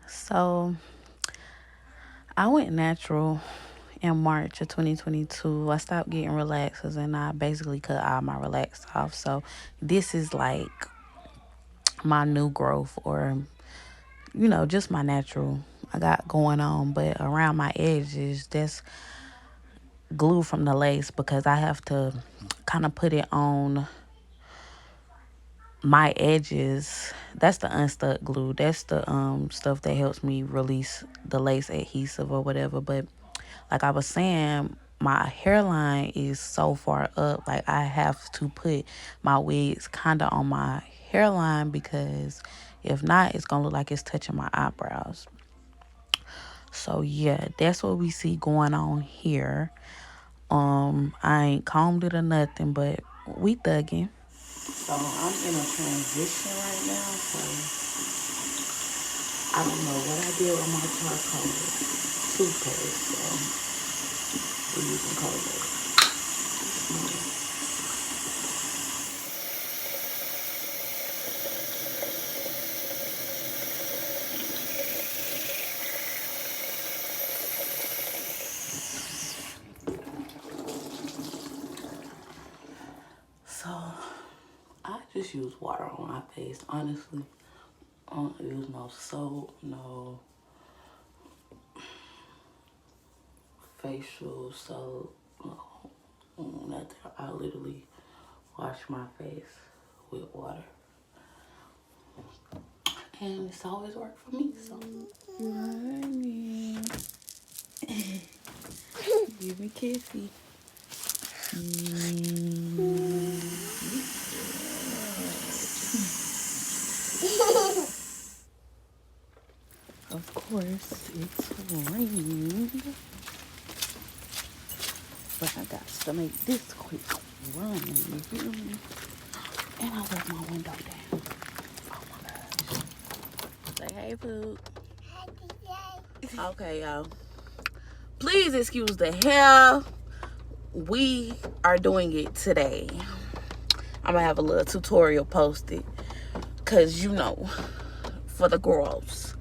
So I went natural in March of 2022. I stopped getting relaxers and I basically cut all my relax off. So this is like my new growth, or just my natural I got going on. But around my edges, that's glue from the lace because I have to kind of put it on my edges. That's the unstuck glue. That's the stuff that helps me release the lace adhesive or whatever. But like I was saying, my hairline is so far up. Like I have to put my wigs kind of on my hairline because if not, it's gonna look like it's touching my eyebrows. So yeah, that's what we see going on here. I ain't combed it or nothing, but we thugging. So I'm in a transition right now, so I don't know what I did with my charcoal toothpaste, so we're using Colgate. So I just use water on my face, honestly. I don't use no soap, no facial soap, nothing. I literally wash my face with water. And it's always worked for me, so. Honey. Give me kissy. Of course, it's raining. But I got to make this quick run, you feel me? And I left my window down. Oh my gosh. Say hey, Poop. Okay, y'all. Please excuse the hair. We are doing it today. I'm gonna have a little tutorial posted. Cause for the girls,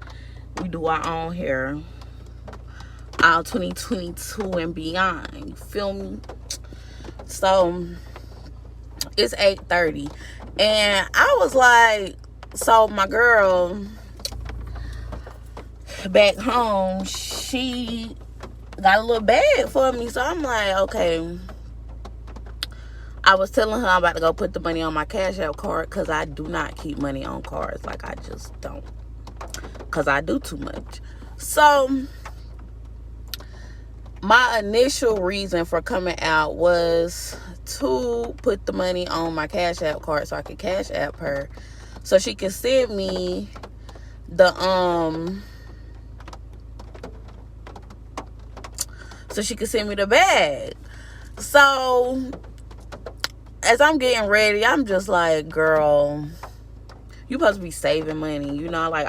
we do our own hair. All 2022 and beyond. You feel me? So it's 8:30. And I was like, so my girl back home, she got a little bag for me. So I'm like, okay. I was telling her I'm about to go put the money on my Cash App card because I do not keep money on cards. Like, I just don't. Because I do too much. So my initial reason for coming out was to put the money on my Cash App card so I could Cash App her. So she could send me the, bag. So as I'm getting ready, I'm just like, girl, you supposed to be saving money. Like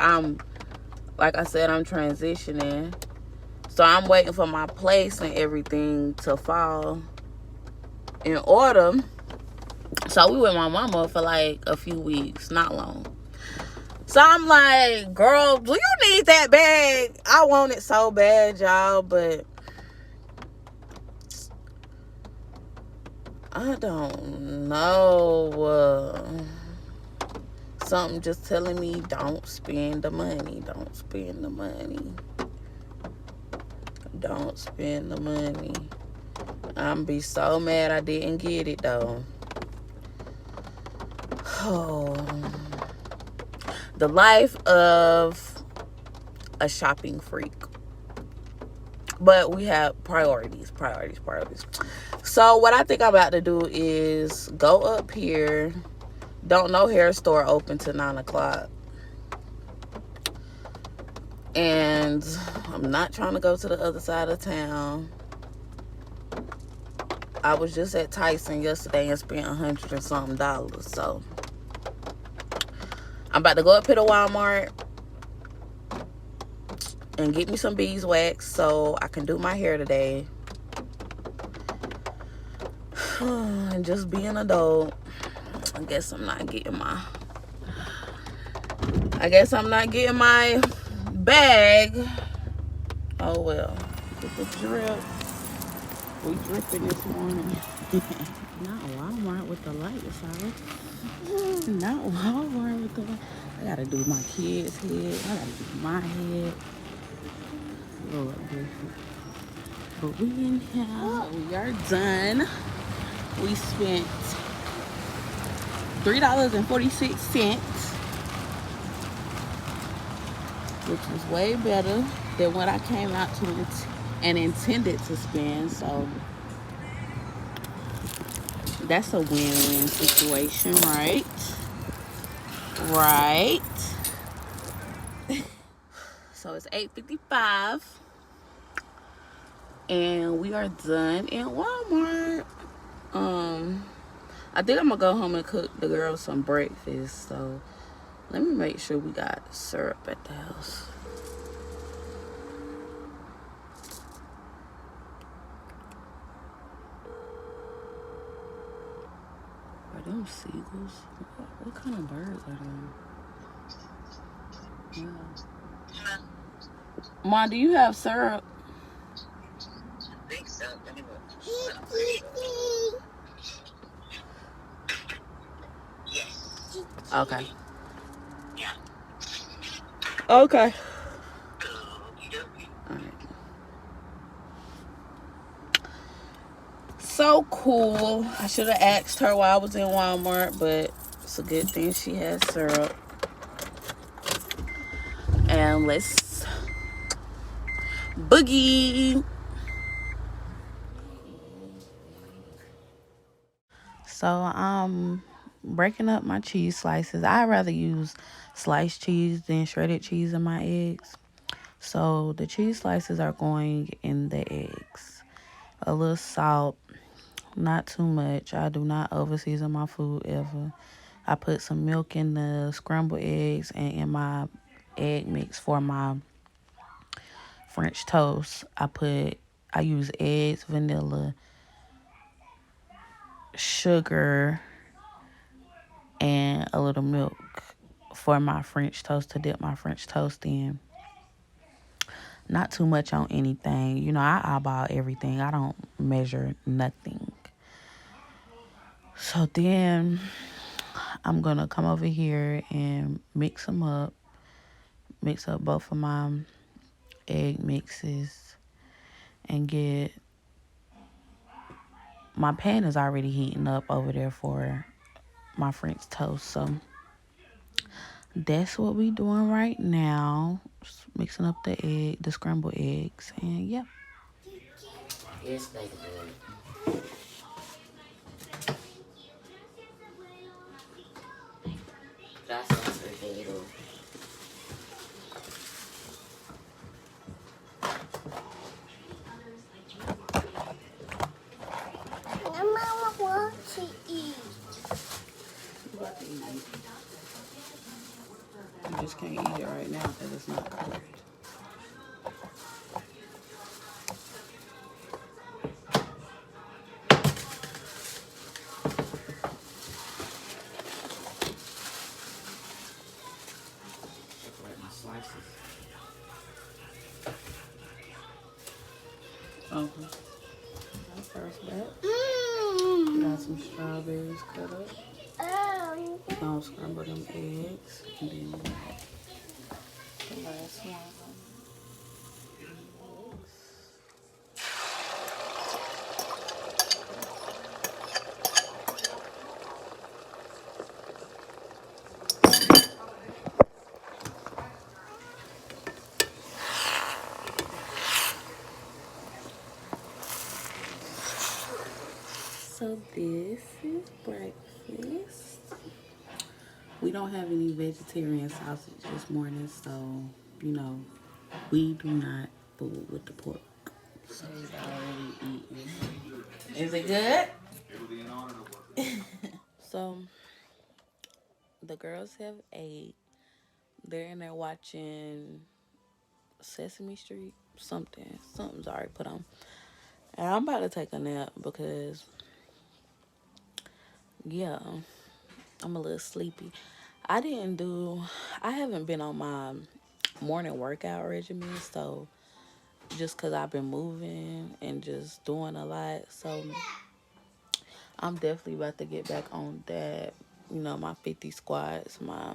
I said, I'm transitioning. So I'm waiting for my place and everything to fall in order. So we with my mama for like a few weeks, not long. So I'm like, girl, do you need that bag? I want it so bad, y'all, but I don't know. Something just telling me don't spend the money. Don't spend the money. Don't spend the money. I'm be so mad I didn't get it though. Oh, the life of a shopping freak. But we have priorities. So what I think I'm about to do is go up here. Don't know hair store open till 9 o'clock. And I'm not trying to go to the other side of town. I was just at Tyson yesterday and spent $100 and something. So I'm about to go up here to Walmart and get me some beeswax so I can do my hair today. And just be an adult. I guess I'm not getting my I guess I'm not getting my bag. Oh well. Get the drip. We dripping this morning. Not Walmart with the lights out. Not Walmart with the lights. I gotta do my kids' head. I gotta do my head. Lord bless you. But we in here. We are done. We spent $3.46, which was way better than what I came out to and intended to spend. So that's a win-win situation, right? Right. So it's 8:55, and we are done in Walmart. I think I'm gonna go home and cook the girls some breakfast. So let me make sure we got syrup at the house. Are them seagulls? What kind of birds are them? Yeah. Ma, do you have syrup? I think so. Yes. Okay. Yeah. Okay. Alright. So cool. I should have asked her while I was in Walmart, but it's a good thing she has syrup. And let's boogie. So I'm breaking up my cheese slices. I rather use sliced cheese than shredded cheese in my eggs. So the cheese slices are going in the eggs. A little salt, not too much. I do not over season my food ever. I put some milk in the scrambled eggs and in my egg mix for my French toast. I use eggs, vanilla, sugar, and a little milk for my French toast to dip my French toast in. Not too much on anything. You know, I eyeball everything. I don't measure nothing. So then I'm going to come over here and mix them up. Mix up both of my egg mixes and get... My pan is already heating up over there for my French toast. So that's what we doing right now. Just mixing up the scrambled eggs. And yeah. Yes, baby. Gracias, herrero. Mama wants to eat. You about to eat. You just can't eat it right now because it's not cooked. Okay. First batch. Got some strawberries cut up. Don't scramble them eggs. And then the last one. So this is breakfast. We don't have any vegetarian sausage this morning, so, you know, we do not fool with the pork. So he's already eating. Is it good? So the girls have ate. They're in there watching Sesame Street. Something's already put on. And I'm about to take a nap because, yeah, I'm a little sleepy. I didn't do, I haven't been on my morning workout regimen, so just because I've been moving and just doing a lot. So I'm definitely about to get back on that. You know, my 50 squats, my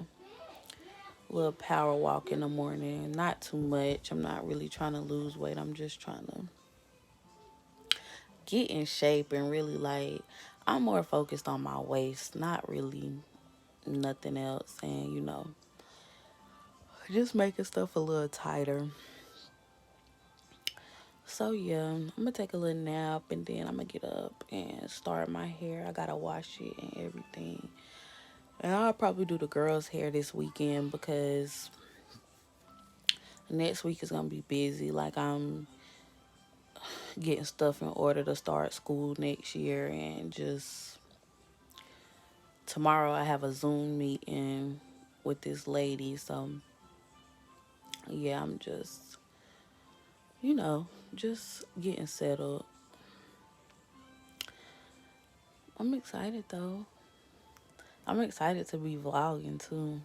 little power walk in the morning. Not too much. I'm not really trying to lose weight. I'm just trying to get in shape and really like, I'm more focused on my waist, not really nothing else. And, you know, just making stuff a little tighter. So yeah, I'm gonna take a little nap and then I'm gonna get up and start my hair. I gotta wash it and everything. And I'll probably do the girls' hair this weekend because next week is gonna be busy. Like I'm getting stuff in order to start school next year, and just tomorrow I have a Zoom meeting with this lady. So yeah, I'm just, you know, just getting settled. I'm excited though. I'm excited to be vlogging too.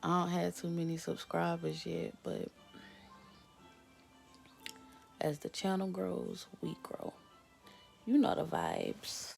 I don't have too many subscribers yet, but as the channel grows, we grow. You know the vibes.